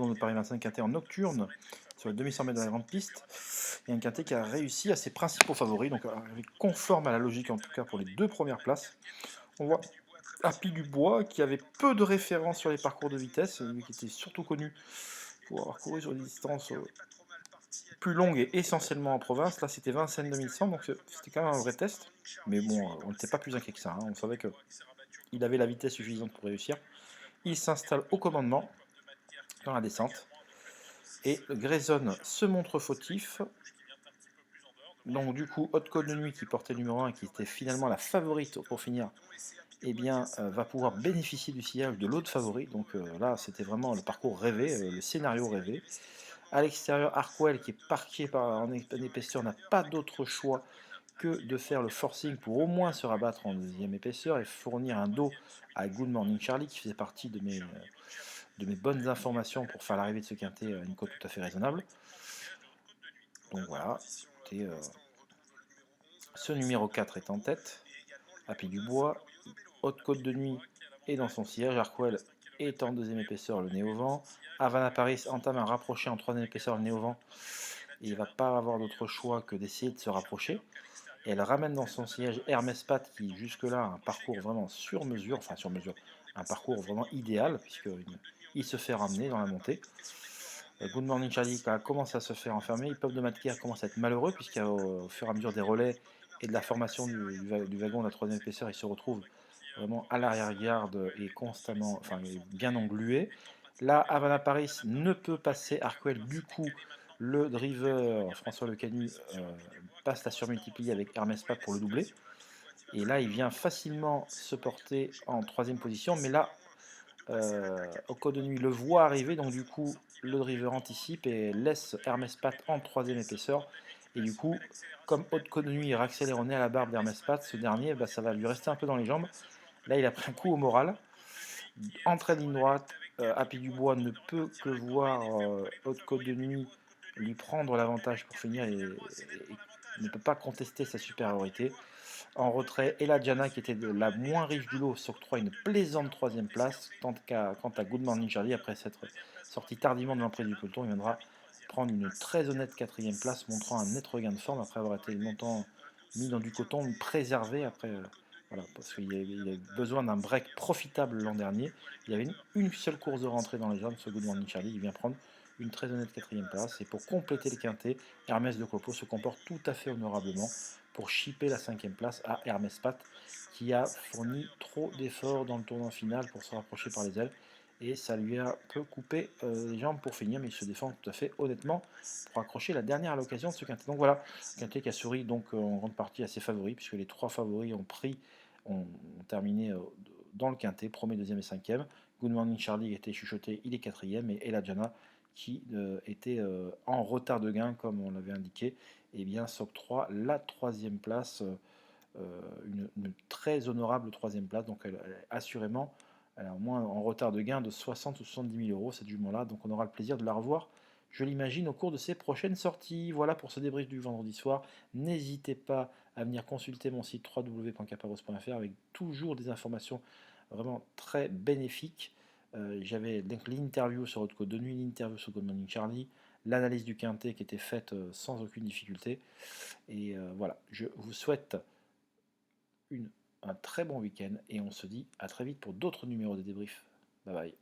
de Paris 25 quintet en nocturne sur les 2100 mètres de la grande piste. Et un quintet qui a réussi à ses principaux favoris, donc conforme à la logique en tout cas pour les deux premières places. On voit Happy Dubois qui avait peu de références sur les parcours de vitesse, lui qui était surtout connu pour avoir couru sur des distances plus longues et essentiellement en province. Là c'était Vincennes 2100, donc c'était quand même un vrai test. Mais bon, on n'était pas plus inquiet que ça, hein. On savait qu'il avait la vitesse suffisante pour réussir. Il s'installe au commandement dans la descente. Et Grayson se montre fautif. Donc du coup, Haute Côte de Nuit qui portait le numéro 1 et qui était finalement la favorite pour finir, eh bien, va pouvoir bénéficier du sillage de l'autre favori. Donc là, c'était vraiment le parcours rêvé, le scénario rêvé. À l'extérieur, Harkwell qui est parqué en épaisseur n'a pas d'autre choix que de faire le forcing pour au moins se rabattre en deuxième épaisseur et fournir un dos à Good Morning Charlie qui faisait partie de mes bonnes informations pour faire l'arrivée de ce quintet à une cote tout à fait raisonnable. Donc voilà, écoutez, ce numéro 4 est en tête, Happy Dubois, Haute Côte de Nuit est dans son siège, Harkwell est en deuxième épaisseur, le nez au vent, Havana Paris entame un rapproché en troisième épaisseur, le nez au vent, et il ne va pas avoir d'autre choix que d'essayer de se rapprocher. Et elle ramène dans son siège Hermès Pat qui jusque-là a un parcours vraiment sur mesure, un parcours vraiment idéal puisqu'il se fait ramener dans la montée. Good Morning Charlie commence à se faire enfermer, Hip Hop de Matker commence à être malheureux puisqu'au fur et à mesure des relais et de la formation du wagon de la troisième épaisseur, il se retrouve vraiment à l'arrière-garde et constamment, enfin bien englué. Là, Havana Paris ne peut passer Harkwell, du coup le driver François Lecanu passe la surmultiplier avec Hermès Pat pour le doubler. Et là, il vient facilement se porter en troisième position, mais là, Oko de Nuit le voit arriver, donc du coup, le driver anticipe et laisse Hermès Pat en troisième épaisseur. Et du coup, comme Oko de Nuit réaccélère au nez à la barbe d'Hermès Pat, ce dernier, bah, ça va lui rester un peu dans les jambes. Là, il a pris un coup au moral. Entrée ligne droite, Happy Dubois ne peut que voir Haute Côte de Nuit lui prendre l'avantage pour finir et ne peut pas contester sa supériorité. En retrait, Ella Diana, qui était la moins riche du lot, s'octroie une plaisante troisième place. Quant à Good Morning Charlie, après s'être sorti tardivement de l'emprise du peloton, il viendra prendre une très honnête quatrième place, montrant un net regain de forme après avoir été longtemps mis dans du coton, préservé après. Voilà, parce qu'il avait besoin d'un break profitable l'an dernier. Il y avait une seule course de rentrée dans les jambes, ce Good Morning Charlie. Il vient prendre une très honnête quatrième place. Et pour compléter le quintet, Hermès de Copo se comporte tout à fait honorablement pour chipper la cinquième place à Hermès Pat, qui a fourni trop d'efforts dans le tournant final pour se rapprocher par les ailes. Et ça lui a un peu coupé les jambes pour finir, mais il se défend tout à fait honnêtement pour accrocher la dernière à l'occasion de ce quintet. Donc voilà, quintet qui a souri donc en grande partie à ses favoris, puisque les trois favoris ont terminé dans le quintet, premier, deuxième et cinquième. Good Morning Charlie était chuchoté, il est quatrième, et Ella Diana, qui était en retard de gain, comme on l'avait indiqué, eh bien s'octroie la troisième place, une très honorable troisième place. Donc assurément, elle est au moins en retard de gain de 60 ou 70 000 euros cette jument-là. Donc on aura le plaisir de la revoir, je l'imagine, au cours de ses prochaines sorties. Voilà pour ce débrief du vendredi soir. N'hésitez pas à venir consulter mon site www.caparos.fr avec toujours des informations vraiment très bénéfiques. J'avais donc l'interview sur Haute Côte de Nuit, l'interview sur Good Morning Charlie, l'analyse du quintet qui était faite sans aucune difficulté. Et voilà, je vous souhaite un très bon week-end et on se dit à très vite pour d'autres numéros de débrief. Bye bye.